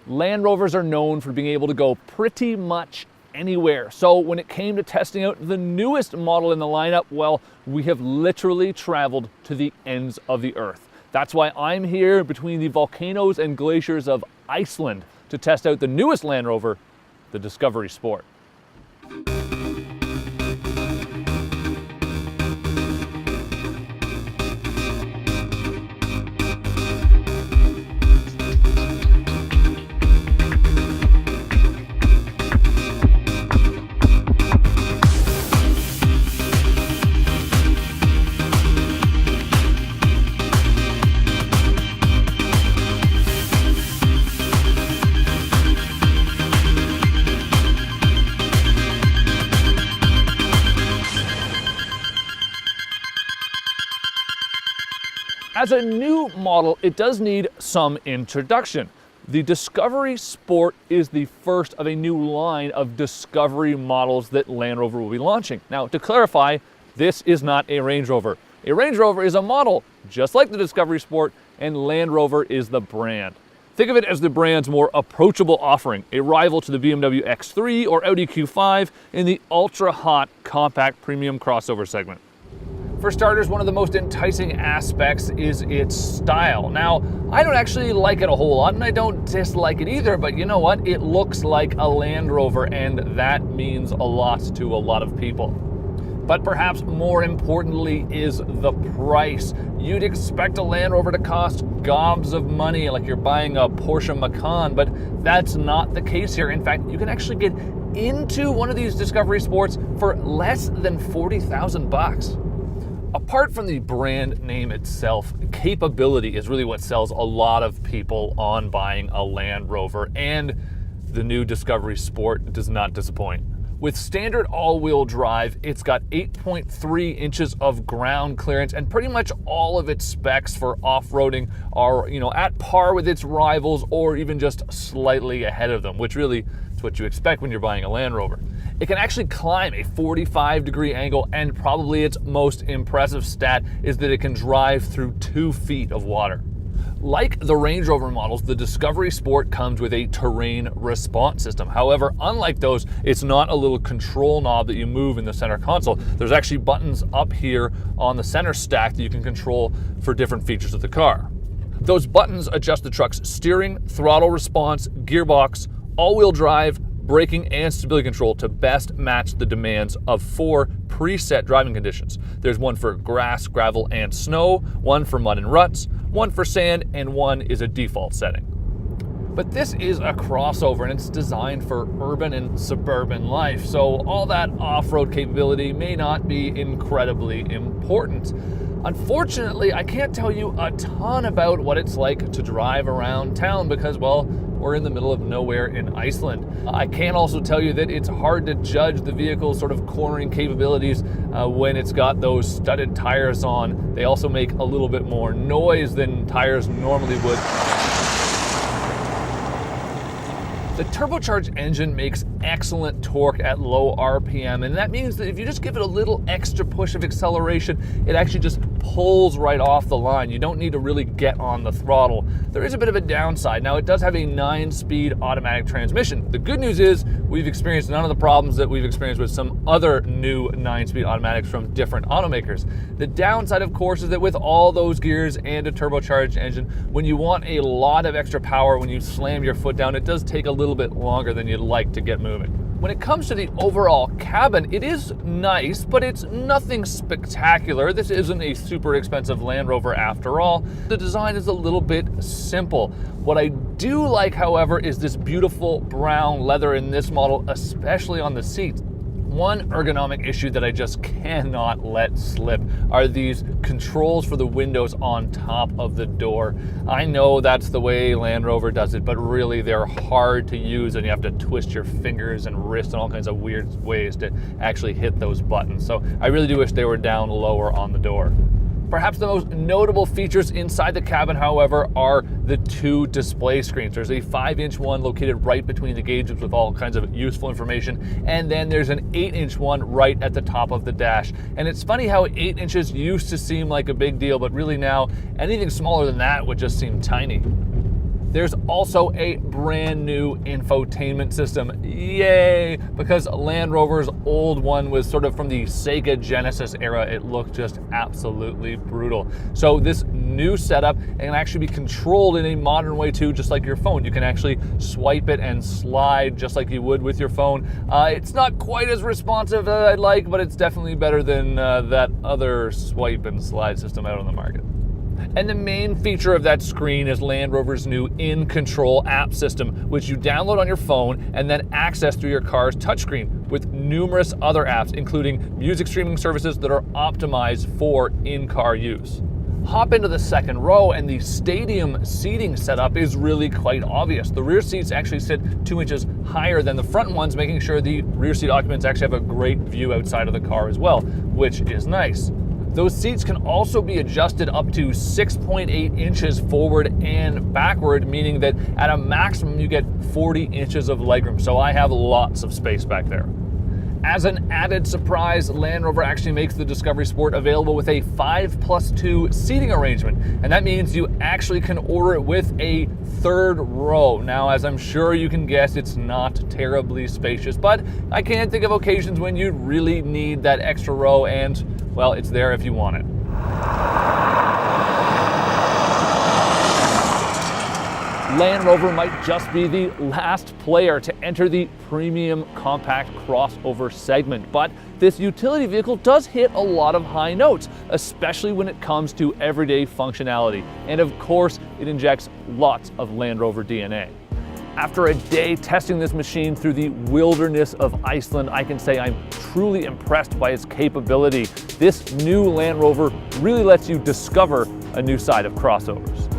Land Rovers are known for being able to go pretty much anywhere. So when it came to testing out the newest model in the lineup, well, we have literally traveled to the ends of the earth. That's why I'm here between the volcanoes and glaciers of Iceland to test out the newest Land Rover, the Discovery Sport. As a new model, it does need some introduction. The Discovery Sport is the first of a new line of Discovery models that Land Rover will be launching. Now, to clarify, this is not a Range Rover. A Range Rover is a model, just like the Discovery Sport, and Land Rover is the brand. Think of it as the brand's more approachable offering, a rival to the BMW X3 or Audi Q5 in the ultra-hot compact premium crossover segment. For starters, one of the most enticing aspects is its style. Now, I don't actually like it a whole lot, and I don't dislike it either, but you know what? It looks like a Land Rover, and that means a lot to a lot of people. But perhaps more importantly is the price. You'd expect a Land Rover to cost gobs of money, like you're buying a Porsche Macan, but that's not the case here. In fact, you can actually get into one of these Discovery Sports for less than 40,000 bucks. Apart from the brand name itself, capability is really what sells a lot of people on buying a Land Rover, and the new Discovery Sport does not disappoint. With standard all-wheel drive, it's got 8.3 inches of ground clearance, and pretty much all of its specs for off-roading are, at par with its rivals or even just slightly ahead of them, which really is what you expect when you're buying a Land Rover. It can actually climb a 45-degree angle, and probably its most impressive stat is that it can drive through 2 feet of water. Like the Range Rover models, the Discovery Sport comes with a terrain response system. However, unlike those, it's not a little control knob that you move in the center console. There's actually buttons up here on the center stack that you can control for different features of the car. Those buttons adjust the truck's steering, throttle response, gearbox, all-wheel drive, braking, and stability control to best match the demands of 4 preset driving conditions. There's one for grass, gravel, and snow, one for mud and ruts, one for sand, and one is a default setting. But this is a crossover, and it's designed for urban and suburban life, so all that off-road capability may not be incredibly important. Unfortunately, I can't tell you a ton about what it's like to drive around town because, well, we're in the middle of nowhere in Iceland. I can also tell you that it's hard to judge the vehicle's sort of cornering capabilities when it's got those studded tires on. They also make a little bit more noise than tires normally would. The turbocharged engine makes excellent torque at low RPM, and that means that if you just give it a little extra push of acceleration, it actually just pulls right off the line. You don't need to really get on the throttle. There is a bit of a downside. Now, it does have a 9-speed automatic transmission. The good news is we've experienced none of the problems that we've experienced with some other new 9-speed automatics from different automakers. The downside, of course, is that with all those gears and a turbocharged engine, when you want a lot of extra power, when you slam your foot down, it does take a little bit longer than you'd like to get moving. When it comes to the overall cabin, it is nice, but it's nothing spectacular. This isn't a super expensive Land Rover after all. The design is a little bit simple. What I do like, however, is this beautiful brown leather in this model, especially on the seats. One ergonomic issue that I just cannot let slip are these controls for the windows on top of the door. I know that's the way Land Rover does it, but really they're hard to use and you have to twist your fingers and wrists in all kinds of weird ways to actually hit those buttons. So I really do wish they were down lower on the door. Perhaps the most notable features inside the cabin, however, are the 2 display screens. There's a 5-inch one located right between the gauges with all kinds of useful information, and then there's an 8-inch one right at the top of the dash. And it's funny how 8 inches used to seem like a big deal, but really now anything smaller than that would just seem tiny. There's also a brand new infotainment system. Yay! Because Land Rover's old one was sort of from the Sega Genesis era. It looked just absolutely brutal. So this new setup can actually be controlled in a modern way too, just like your phone. You can actually swipe it and slide just like you would with your phone. It's not quite as responsive as I'd like, but it's definitely better than that other swipe and slide system out on the market. And the main feature of that screen is Land Rover's new In Control app system, which you download on your phone and then access through your car's touchscreen with numerous other apps, including music streaming services that are optimized for in-car use. Hop into the second row and the stadium seating setup is really quite obvious. The rear seats actually sit 2 inches higher than the front ones, making sure the rear seat occupants actually have a great view outside of the car as well, which is nice. Those seats can also be adjusted up to 6.8 inches forward and backward, meaning that at a maximum you get 40 inches of legroom. So I have lots of space back there. As an added surprise, Land Rover actually makes the Discovery Sport available with a 5+2 seating arrangement. And that means you actually can order it with a third row. Now, as I'm sure you can guess, it's not terribly spacious, but I can't think of occasions when you really need that extra row, and well, it's there if you want it. Land Rover might just be the last player to enter the premium compact crossover segment, but this utility vehicle does hit a lot of high notes, especially when it comes to everyday functionality. And of course, it injects lots of Land Rover DNA. After a day testing this machine through the wilderness of Iceland, I can say I'm truly impressed by its capability. This new Land Rover really lets you discover a new side of crossovers.